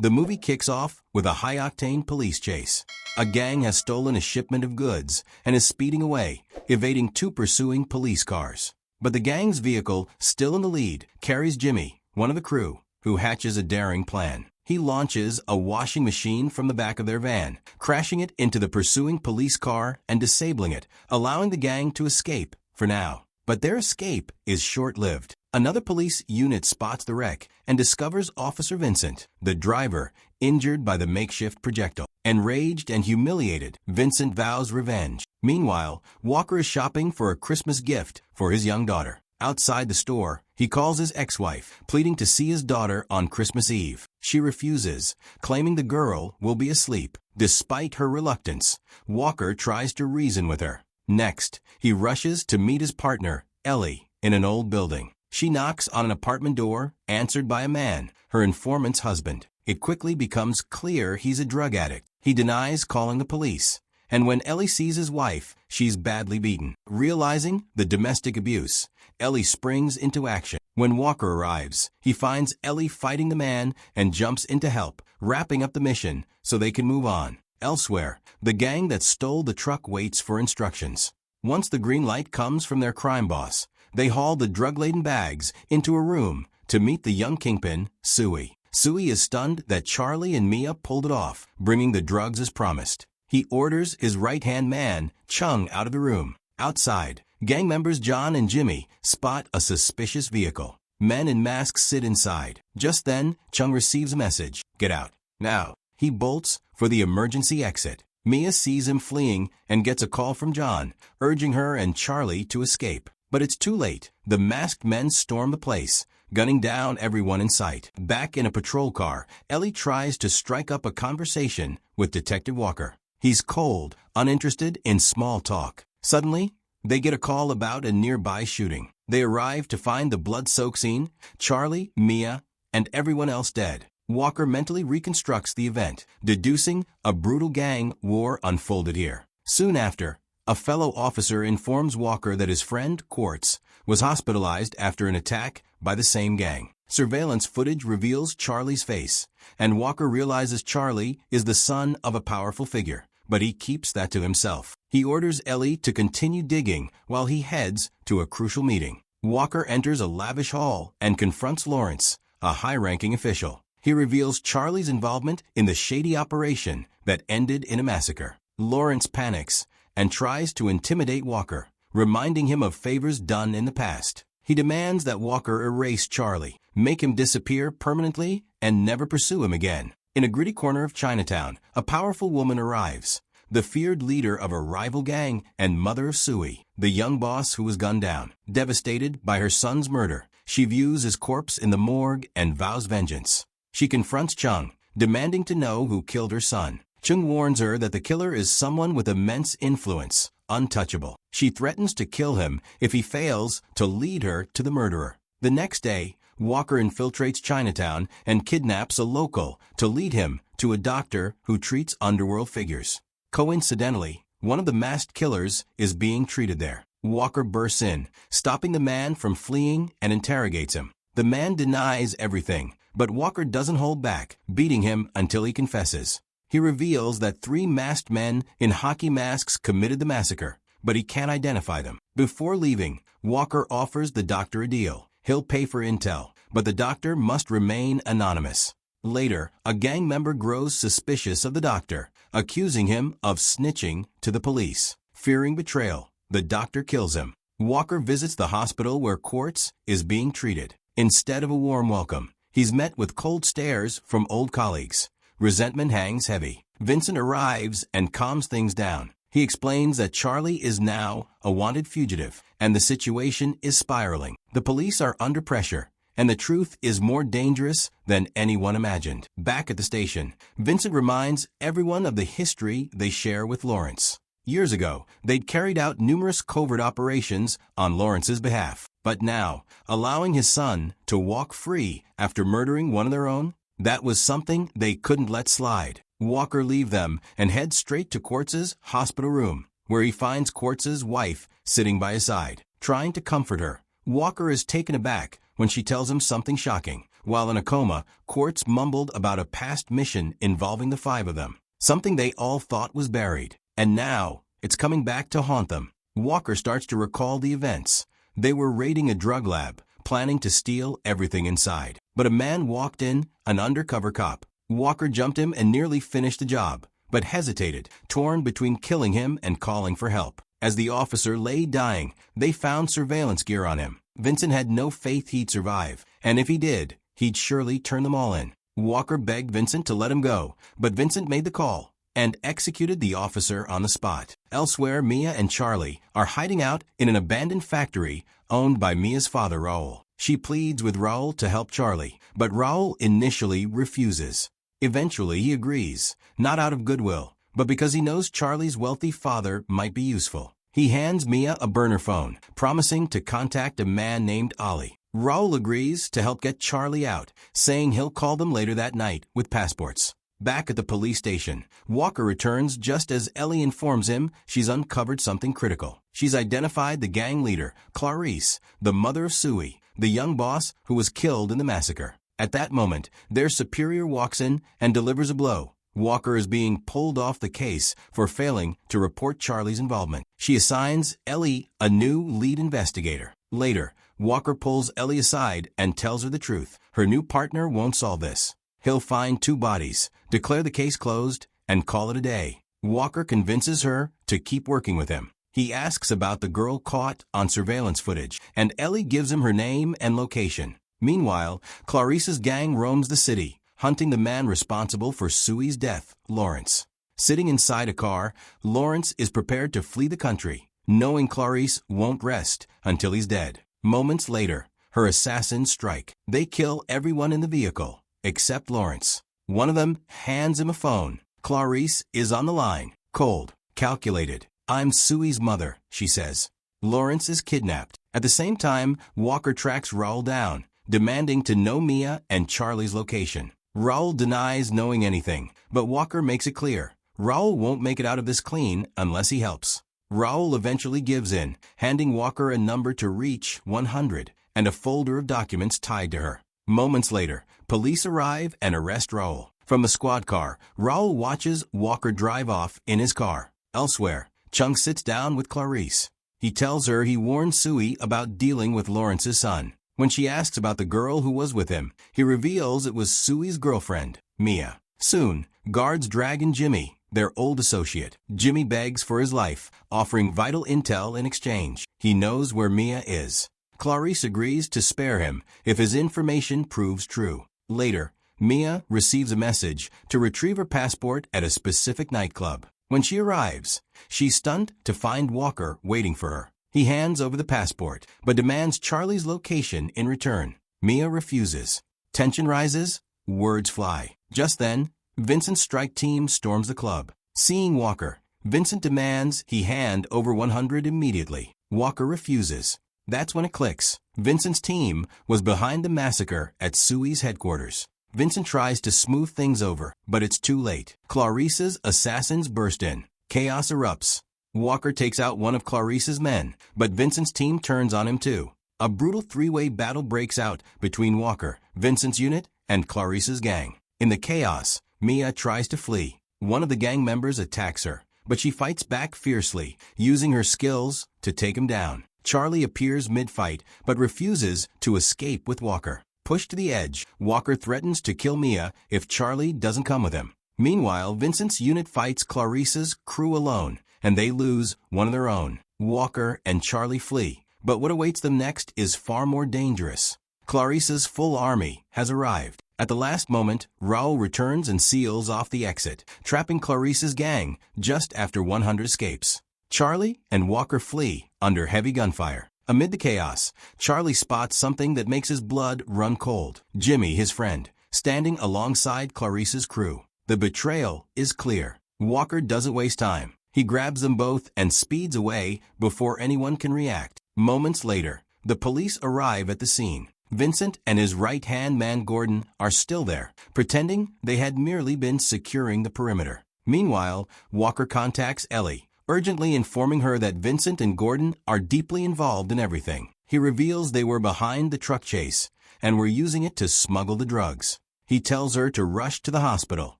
The movie kicks off with a high-octane police chase. A gang has stolen a shipment of goods and is speeding away, evading two pursuing police cars. But the gang's vehicle, still in the lead, carries Jimmy, one of the crew, who hatches a daring plan. He launches a washing machine from the back of their van, crashing it into the pursuing police car and disabling it, allowing the gang to escape, for now. But their escape is short-lived. Another police unit spots the wreck and discovers Officer Vincent, the driver, injured by the makeshift projectile. Enraged and humiliated, Vincent vows revenge. Meanwhile, Walker is shopping for a Christmas gift for his young daughter. Outside the store, he calls his ex-wife, pleading to see his daughter on Christmas Eve. She refuses, claiming the girl will be asleep. Despite her reluctance, Walker tries to reason with her. Next, he rushes to meet his partner, Ellie, in an old building. She knocks on an apartment door, answered by a man, her informant's husband. It quickly becomes clear he's a drug addict. He denies calling the police. And when Ellie sees his wife, she's badly beaten. Realizing the domestic abuse, Ellie springs into action. When Walker arrives, he finds Ellie fighting the man and jumps in to help, wrapping up the mission so they can move on. Elsewhere, the gang that stole the truck waits for instructions. Once the green light comes from their crime boss, they haul the drug-laden bags into a room to meet the young kingpin, Suey. Suey is stunned that Charlie and Mia pulled it off, bringing the drugs as promised. He orders his right-hand man, Chung, out of the room. Outside, gang members John and Jimmy spot a suspicious vehicle. Men in masks sit inside. Just then, Chung receives a message. "Get out. Now." He bolts for the emergency exit. Mia sees him fleeing and gets a call from John, urging her and Charlie to escape. But it's too late. The masked men storm the place, gunning down everyone in sight. Back in a patrol car, Ellie tries to strike up a conversation with Detective Walker. He's cold, uninterested in small talk. Suddenly, they get a call about a nearby shooting. They arrive to find the blood-soaked scene, Charlie, Mia, and everyone else dead. Walker mentally reconstructs the event, deducing a brutal gang war unfolded here. Soon after, a fellow officer informs Walker that his friend, Quartz, was hospitalized after an attack by the same gang. Surveillance footage reveals Charlie's face, and Walker realizes Charlie is the son of a powerful figure, but he keeps that to himself. He orders Ellie to continue digging while he heads to a crucial meeting. Walker enters a lavish hall and confronts Lawrence, a high-ranking official. He reveals Charlie's involvement in the shady operation that ended in a massacre. Lawrence panics and tries to intimidate Walker, reminding him of favors done in the past. He demands that Walker erase Charlie, make him disappear permanently, and never pursue him again. In a gritty corner of Chinatown, a powerful woman arrives, the feared leader of a rival gang and mother of Suey, the young boss who was gunned down. Devastated by her son's murder, she views his corpse in the morgue and vows vengeance. She confronts Chung, demanding to know who killed her son. Chung warns her that the killer is someone with immense influence, untouchable. She threatens to kill him if he fails to lead her to the murderer. The next day, Walker infiltrates Chinatown and kidnaps a local to lead him to a doctor who treats underworld figures. Coincidentally, one of the masked killers is being treated there. Walker bursts in, stopping the man from fleeing and interrogates him. The man denies everything, but Walker doesn't hold back, beating him until he confesses. He reveals that 3 masked men in hockey masks committed the massacre, but he can't identify them. Before leaving, Walker offers the doctor a deal. He'll pay for intel, but the doctor must remain anonymous. Later, a gang member grows suspicious of the doctor, accusing him of snitching to the police. Fearing betrayal, the doctor kills him. Walker visits the hospital where Quartz is being treated. Instead of a warm welcome, he's met with cold stares from old colleagues. Resentment hangs heavy. Vincent arrives and calms things down. He explains that Charlie is now a wanted fugitive, and the situation is spiraling. The police are under pressure, and the truth is more dangerous than anyone imagined. Back at the station, Vincent reminds everyone of the history they share with Lawrence. Years ago, they'd carried out numerous covert operations on Lawrence's behalf. But now, allowing his son to walk free after murdering one of their own, that was something they couldn't let slide. Walker leaves them and heads straight to Quartz's hospital room, where he finds Quartz's wife sitting by his side, trying to comfort her. Walker is taken aback when she tells him something shocking. While in a coma, Quartz mumbled about a past mission involving the five of them, something they all thought was buried. And now, it's coming back to haunt them. Walker starts to recall the events. They were raiding a drug lab, planning to steal everything inside. But a man walked in, an undercover cop. Walker jumped him and nearly finished the job, but hesitated, torn between killing him and calling for help. As the officer lay dying, they found surveillance gear on him. Vincent had no faith he'd survive, and if he did, he'd surely turn them all in. Walker begged Vincent to let him go, but Vincent made the call and executed the officer on the spot. Elsewhere, Mia and Charlie are hiding out in an abandoned factory owned by Mia's father, Raul. She pleads with Raul to help Charlie, but Raul initially refuses. Eventually, he agrees, not out of goodwill, but because he knows Charlie's wealthy father might be useful. He hands Mia a burner phone, promising to contact a man named Ali. Raul agrees to help get Charlie out, saying he'll call them later that night with passports. Back at the police station, Walker returns just as Ellie informs him she's uncovered something critical. She's identified the gang leader, Clarice, the mother of Sui, the young boss who was killed in the massacre. At that moment, their superior walks in and delivers a blow. Walker is being pulled off the case for failing to report Charlie's involvement. She assigns Ellie a new lead investigator. Later, Walker pulls Ellie aside and tells her the truth. Her new partner won't solve this. He'll find 2 bodies, declare the case closed, and call it a day. Walker convinces her to keep working with him. He asks about the girl caught on surveillance footage, and Ellie gives him her name and location. Meanwhile, Clarice's gang roams the city, hunting the man responsible for Sui's death, Lawrence. Sitting inside a car, Lawrence is prepared to flee the country, knowing Clarice won't rest until he's dead. Moments later, her assassins strike. They kill everyone in the vehicle, except Lawrence. One of them hands him a phone. Clarice is on the line, cold, calculated. "I'm Sui's mother," she says. Lawrence is kidnapped. At the same time, Walker tracks Raul down, demanding to know Mia and Charlie's location. Raul denies knowing anything, but Walker makes it clear. Raul won't make it out of this clean unless he helps. Raul eventually gives in, handing Walker a number to reach 100 and a folder of documents tied to her. Moments later, police arrive and arrest Raul. From the squad car, Raul watches Walker drive off in his car. Elsewhere, Chung sits down with Clarice. He tells her he warned Sui about dealing with Lawrence's son. When she asks about the girl who was with him, he reveals it was Sui's girlfriend, Mia. Soon, guards drag in Jimmy, their old associate. Jimmy begs for his life, offering vital intel in exchange. He knows where Mia is. Clarice agrees to spare him if his information proves true. Later, Mia receives a message to retrieve her passport at a specific nightclub. When she arrives, she's stunned to find Walker waiting for her. He hands over the passport, but demands Charlie's location in return. Mia refuses. Tension rises, words fly. Just then, Vincent's strike team storms the club. Seeing Walker, Vincent demands he hand over 100 immediately. Walker refuses. That's when it clicks. Vincent's team was behind the massacre at Sui's headquarters. Vincent tries to smooth things over, but it's too late. Clarice's assassins burst in. Chaos erupts. Walker takes out one of Clarice's men, but Vincent's team turns on him too. A brutal 3-way battle breaks out between Walker, Vincent's unit, and Clarice's gang. In the chaos, Mia tries to flee. One of the gang members attacks her, but she fights back fiercely, using her skills to take him down. Charlie appears mid-fight, but refuses to escape with Walker. Pushed to the edge, Walker threatens to kill Mia if Charlie doesn't come with him. Meanwhile, Vincent's unit fights Clarice's crew alone, and they lose one of their own. Walker and Charlie flee, but what awaits them next is far more dangerous. Clarice's full army has arrived. At the last moment, Raul returns and seals off the exit, trapping Clarice's gang just after 100 escapes. Charlie and Walker flee under heavy gunfire. Amid the chaos, Charlie spots something that makes his blood run cold. Jimmy, his friend, standing alongside Clarice's crew. The betrayal is clear. Walker doesn't waste time. He grabs them both and speeds away before anyone can react. Moments later, the police arrive at the scene. Vincent and his right-hand man Gordon are still there, pretending they had merely been securing the perimeter. Meanwhile, Walker contacts Ellie, urgently informing her that Vincent and Gordon are deeply involved in everything. He reveals they were behind the truck chase, and were using it to smuggle the drugs. He tells her to rush to the hospital.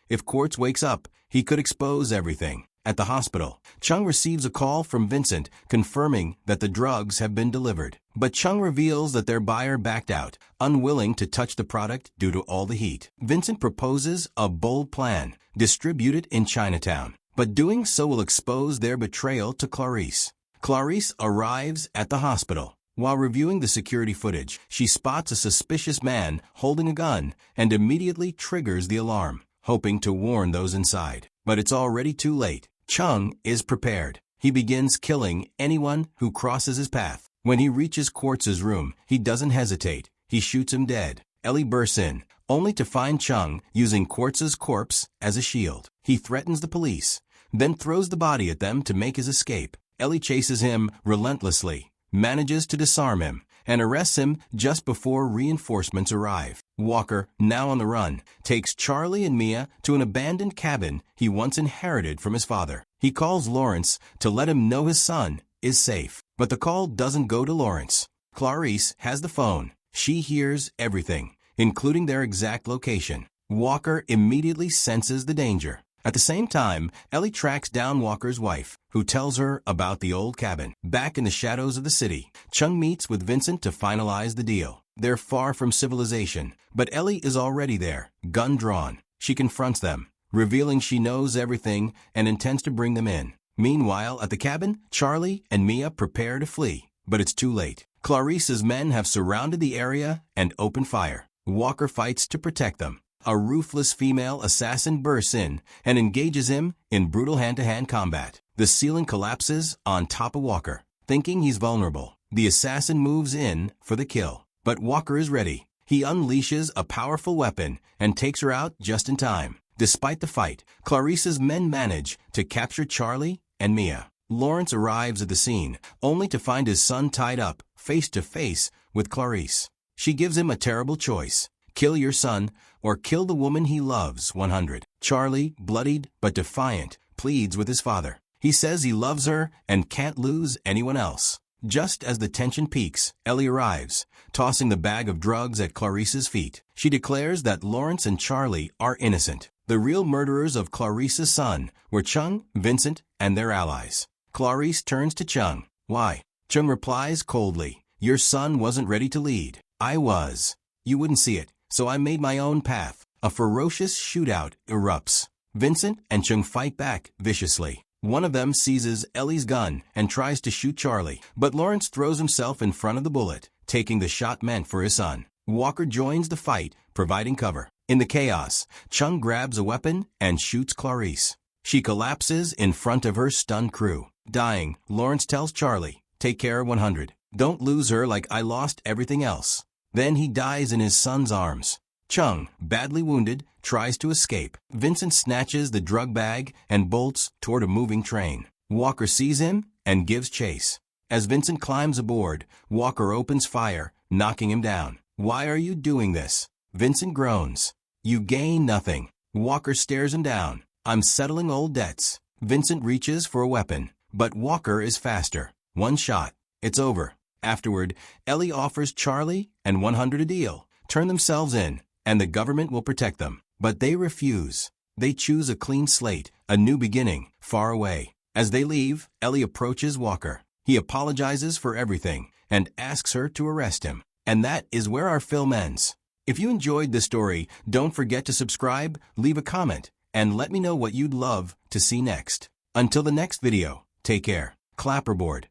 If Quartz wakes up, he could expose everything. At the hospital, Chung receives a call from Vincent confirming that the drugs have been delivered. But Chung reveals that their buyer backed out, unwilling to touch the product due to all the heat. Vincent proposes a bold plan: distribute it in Chinatown. But doing so will expose their betrayal to Clarice. Clarice arrives at the hospital. While reviewing the security footage, she spots a suspicious man holding a gun and immediately triggers the alarm, hoping to warn those inside. But it's already too late. Chung is prepared. He begins killing anyone who crosses his path. When he reaches Quartz's room, he doesn't hesitate. He shoots him dead. Ellie bursts in, only to find Chung using Quartz's corpse as a shield. He threatens the police, then throws the body at them to make his escape. Ellie chases him relentlessly, manages to disarm him, and arrests him just before reinforcements arrive. Walker, now on the run, takes Charlie and Mia to an abandoned cabin he once inherited from his father. He calls Lawrence to let him know his son is safe. But the call doesn't go to Lawrence. Clarice has the phone. She hears everything, including their exact location. Walker immediately senses the danger. At the same time, Ellie tracks down Walker's wife, who tells her about the old cabin. Back in the shadows of the city, Chung meets with Vincent to finalize the deal. They're far from civilization, but Ellie is already there, gun drawn. She confronts them, revealing she knows everything and intends to bring them in. Meanwhile, at the cabin, Charlie and Mia prepare to flee, but it's too late. Clarice's men have surrounded the area and open fire. Walker fights to protect them. A ruthless female assassin bursts in and engages him in brutal hand-to-hand combat. The ceiling collapses on top of Walker. Thinking he's vulnerable, the assassin moves in for the kill. But Walker is ready. He unleashes a powerful weapon and takes her out just in time. Despite the fight, Clarice's men manage to capture Charlie and Mia. Lawrence arrives at the scene, only to find his son tied up, face to face with Clarice. She gives him a terrible choice: kill your son or kill the woman he loves. 100. Charlie, bloodied but defiant, pleads with his father. He says he loves her and can't lose anyone else. Just as the tension peaks, Ellie arrives, tossing the bag of drugs at Clarice's feet. She declares that Lawrence and Charlie are innocent. The real murderers of Clarice's son were Chung, Vincent, and their allies. Clarice turns to Chung. Why? Chung replies coldly, "Your son wasn't ready to lead. I was. You wouldn't see it, so I made my own path." A ferocious shootout erupts. Vincent and Chung fight back viciously. One of them seizes Ellie's gun and tries to shoot Charlie, but Lawrence throws himself in front of the bullet, taking the shot meant for his son. Walker joins the fight, providing cover. In the chaos, Chung grabs a weapon and shoots Clarice. She collapses in front of her stunned crew. Dying, Lawrence tells Charlie, "Take care, 100. Don't lose her like I lost everything else." Then he dies in his son's arms. Chung, badly wounded, tries to escape. Vincent snatches the drug bag and bolts toward a moving train. Walker sees him and gives chase. As Vincent climbs aboard, Walker opens fire, knocking him down. "Why are you doing this?" Vincent groans. "You gain nothing." Walker stares him down. "I'm settling old debts." Vincent reaches for a weapon, but Walker is faster. One shot. It's over. Afterward, Ellie offers Charlie and 100 a deal. Turn themselves in, and the government will protect them. But they refuse. They choose a clean slate, a new beginning, far away. As they leave, Ellie approaches Walker. He apologizes for everything and asks her to arrest him. And that is where our film ends. If you enjoyed this story, don't forget to subscribe, leave a comment, and let me know what you'd love to see next. Until the next video, take care. Clapperboard.